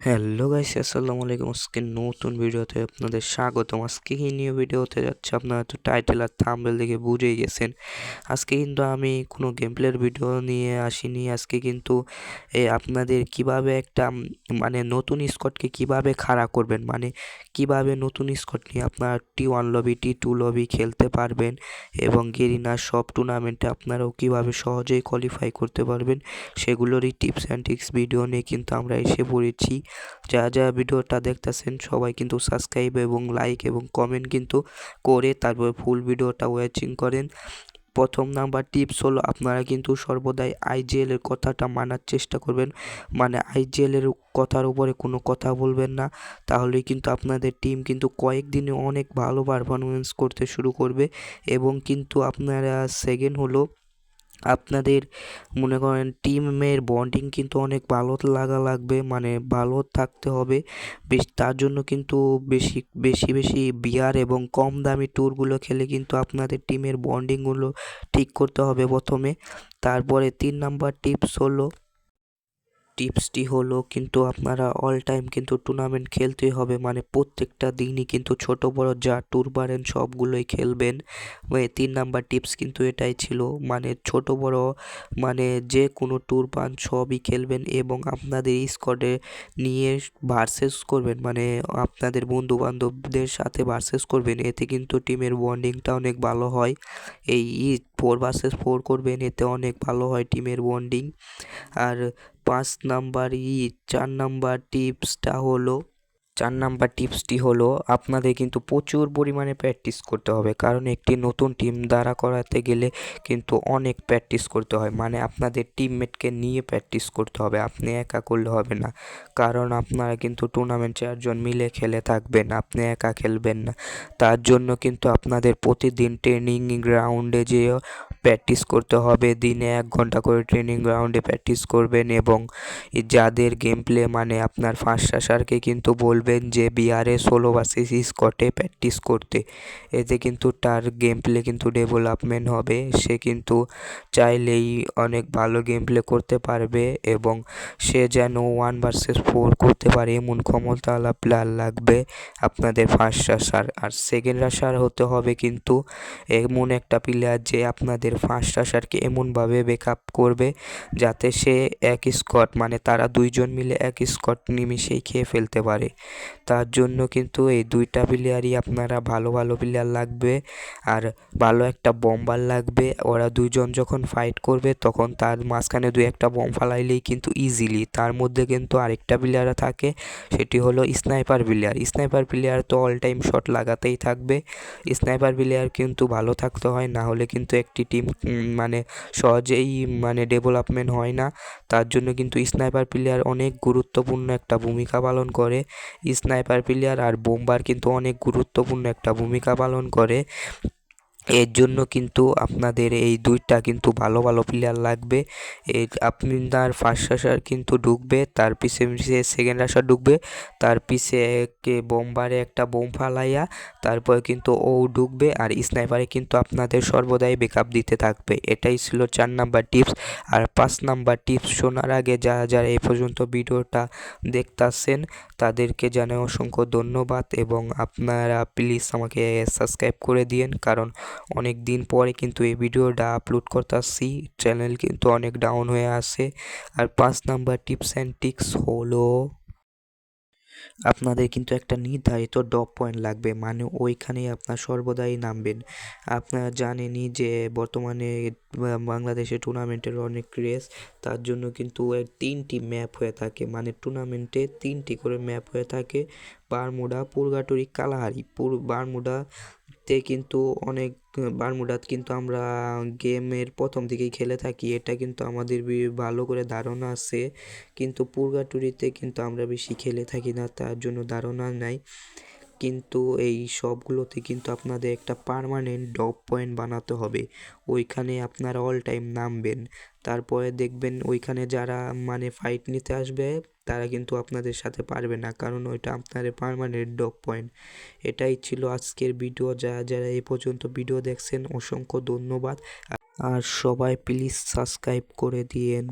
Hello guys, আসসালামু আলাইকুম। আজকে নতুন ভিডিওতে আপনাদের স্বাগতম। আজকে কি নিউ ভিডিওতে যাচ্ছে, আপনারা তো টাইটেল আর থাম্বনেল দেখে বুঝেই গেছেন। আজকে কিন্তু আমি কোনো গেম প্লের ভিডিও নিয়ে আসিনি। আজকে কিন্তু আপনাদের কিভাবে একটা মানে নতুন স্কোয়াডকে কিভাবে খাড়া করবেন, মানে কিভাবে নতুন স্কোয়াড নিয়ে আপনারা T1 লবি T2 লবি খেলতে পারবেন এবং গেরিনা সব টুর্নামেন্টে আপনারাও কিভাবে সহজেই কোয়ালিফাই করতে পারবেন সেগুলোরই টিপস অ্যান্ড ট্রিক্স ভিডিও নিয়ে কিন্তু আমরা এসে পড়েছি। যারা ভিডিওটা দেখতেছেন সবাই কিন্তু সাবস্ক্রাইব এবং লাইক এবং কমেন্ট কিন্তু করে তারপর ফুল ভিডিওটা ওয়াচিং করেন। প্রথম নাম্বার টিপস হলো, আপনারা কিন্তু সর্বদাই IGL এর কথাটা মানার চেষ্টা করবেন, মানে IGL এর কথার উপরে কোনো কথা বলবেন না। তাহলেই কিন্তু আপনাদের টিম কিন্তু কয়েকদিনে অনেক ভালো পারফরমেন্স করতে শুরু করবে। এবং কিন্তু আপনারা সেকেন্ড হলো, আপনাদের মনে করেন টিমের বন্ডিং কিন্তু অনেক ভালো লাগবে, মানে ভালো থাকতে হবে তার জন্য কিন্তু বেশি বেশি বেশি বিয়ার এবং কম দামি ট্যুরগুলো খেলে কিন্তু আপনাদের টিমের বন্ডিংগুলো ঠিক করতে হবে প্রথমে। তারপরে 3 নাম্বার টিপসটি হলো কিন্তু আপনারা অল টাইম কিন্তু টুর্নামেন্ট খেলতেই হবে, মানে প্রত্যেকটা দিনই কিন্তু ছোট বড় যা ট্যুর পারেন সবগুলোই খেলবেন। 3 নাম্বার টিপস কিন্তু এটাই ছিল, মানে ছোট বড় মানে যে কোনো ট্যুর পান সবই খেলবেন এবং আপনাদের স্কোয়াডে নিয়ে ভার্সেস করবেন, মানে আপনাদের বন্ধু বান্ধবদের সাথে ভার্সেস করবেন। এতে কিন্তু টিমের বন্ডিংটা অনেক ভালো হয়। এই 4 vs 4 করবেন, এতে অনেক ভালো হয় টিমের বন্ডিং। আর 4 নাম্বার টিপসটি হলো আপনাদের কিন্তু প্রচুর পরিমাণে প্র্যাকটিস করতে হবে, কারণ একটি নতুন টিম দাঁড়া করাতে গেলে কিন্তু অনেক প্র্যাকটিস করতে হয়, মানে আপনাদের টিমমেটকে নিয়ে প্র্যাকটিস করতে হবে, আপনি একা করলে হবে না। কারণ আপনারা কিন্তু টুর্নামেন্ট 4 জন মিলে খেলে থাকবেন, আপনি একা খেলবেন না। তার জন্য কিন্তু আপনাদের প্রতিদিন ট্রেনিং গ্রাউন্ডে যেয়ে প্র্যাকটিস করতে হবে। দিনে 1 ঘন্টা করে ট্রেনিং গ্রাউন্ডে প্র্যাকটিস করবেন এবং যাদের গেম প্লে, মানে আপনার ফার্স্ট আসারকে কিন্তু বলবেন যে বিআরএ 16 vs স্কটে প্র্যাকটিস করতে। এতে কিন্তু তার গেম প্লে কিন্তু ডেভেলপমেন্ট হবে, সে কিন্তু চাইলেই অনেক ভালো গেম প্লে করতে পারবে এবং সে যেন 1 vs 4 করতে পারে এমন ক্ষমতাওয়ালা প্লেয়ার লাগবে আপনাদের ফার্স্ট আসার। আর সেকেন্ড আসার হতে হবে কিন্তু এমন একটা প্লেয়ার যে আপনাদের ফার্স্ট আসারকে এমনভাবে ব্যাকআপ করবে যাতে সে এক স্কট, মানে তারা 2 জন মিলে এক স্কট নিমিশেই খেয়ে ফেলতে পারে। তার জন্য কিন্তু এই 2টা প্লেয়ারই আপনারা ভালো ভালো প্লেয়ার লাগবে। আর ভালো একটা বম্বার লাগবে। ওরা 2 জন যখন ফাইট করবে তখন তার মাঝখানে 2-1টা বম ফালাইলেই কিন্তু ইজিলি তার মধ্যে কিন্তু আরেকটা প্লেয়ার থাকে, সেটি হলো স্নাইপার প্লেয়ার। স্নাইপার প্লেয়ার তো অল টাইম শট লাগাতেই থাকবে। স্নাইপার প্লেয়ার কিন্তু ভালো থাকতে হয়, না হলে কিন্তু একটি টিম মানে সহজেই মানে ডেভেলপমেন্ট হয় না। তার জন্য কিন্তু স্নাইপার প্লেয়ার অনেক গুরুত্বপূর্ণ একটা ভূমিকা পালন করে। স্নাইপার প্লেয়ার আর বোম্বার কিন্তু অনেক গুরুত্বপূর্ণ একটা ভূমিকা পালন করে। এর জন্য কিন্তু আপনাদের এই 2টা কিন্তু ভালো ভালো প্লেয়ার লাগবে। আপনার ফার্স্ট আসার কিন্তু ঢুকবে, তার পিছে পিছে সেকেন্ড আসার ঢুকবে, তার পিছে বোম্বারে একটা বোম ফালাইয়া তারপর কিন্তু ও ঢুকবে, আর স্নাইপারে কিন্তু আপনাদের সর্বদাই ব্যাকআপ দিতে থাকবে। এটাই ছিল 4 নাম্বার টিপস। আর 5 নাম্বার টিপস শোনার আগে যারা যারা এই পর্যন্ত ভিডিওটা দেখতাছেন তাদেরকে জানাই অসংখ্য ধন্যবাদ এবং আপনারা প্লিজ আমাকে সাবস্ক্রাইব করে দিয়েন, কারণ অনেক দিন পরে কিন্তু এই ভিডিওটা আপলোড করতেছি, চ্যানেল কিন্তু অনেক ডাউন হয়ে আছে। আর 5 নাম্বার টিপস অ্যান্ড ট্রিক্স হলো, আপনাদের কিন্তু একটা নির্ধারিত ড্রপ পয়েন্ট লাগবে, মানে ওইখানেই আপনার সর্বদাই নামবেন। আপনারা জানেনই যে বর্তমানে বাংলাদেশে টুর্নামেন্টের অনেক ক্রেজ, তার জন্য কিন্তু 3টি ম্যাপ হয়ে থাকে, মানে টুর্নামেন্টে 3টি করে ম্যাপ হয়ে থাকে। Bermuda, পুরগাটুরি, Kalahari. বারমুডাতে কিন্তু অনেক, বারমুডাত কিন্তু আমরা গেমের প্রথম দিকেই খেলে থাকি, এটা কিন্তু আমাদের ভালো করে ধারণা আছে। কিন্তু পুরগাটুরিতে কিন্তু আমরা বেশি খেলে থাকি না, তার জন্য ধারণা নাই। কিন্তু এই সবগুলোতে কিন্তু আপনাদের একটা পার্মানেন্ট ড্রপ পয়েন্ট বানাতে হবে, ওইখানে আপনারা অল টাইম নামবেন। তারপরে দেখবেন ওইখানে যারা মানে ফাইট নিতে আসবে তারা কিন্তু আপনাদের সাথে পারবে না, কারণ ওইটা আপনাদের পার্মানেন্ট ড্রপ পয়েন্ট। এটাই ছিল আজকের ভিডিও। যারা যারা এই পর্যন্ত ভিডিও দেখছেন অসংখ্য ধন্যবাদ। আর সবাই প্লিজ সাবস্ক্রাইব করে দিয়েন।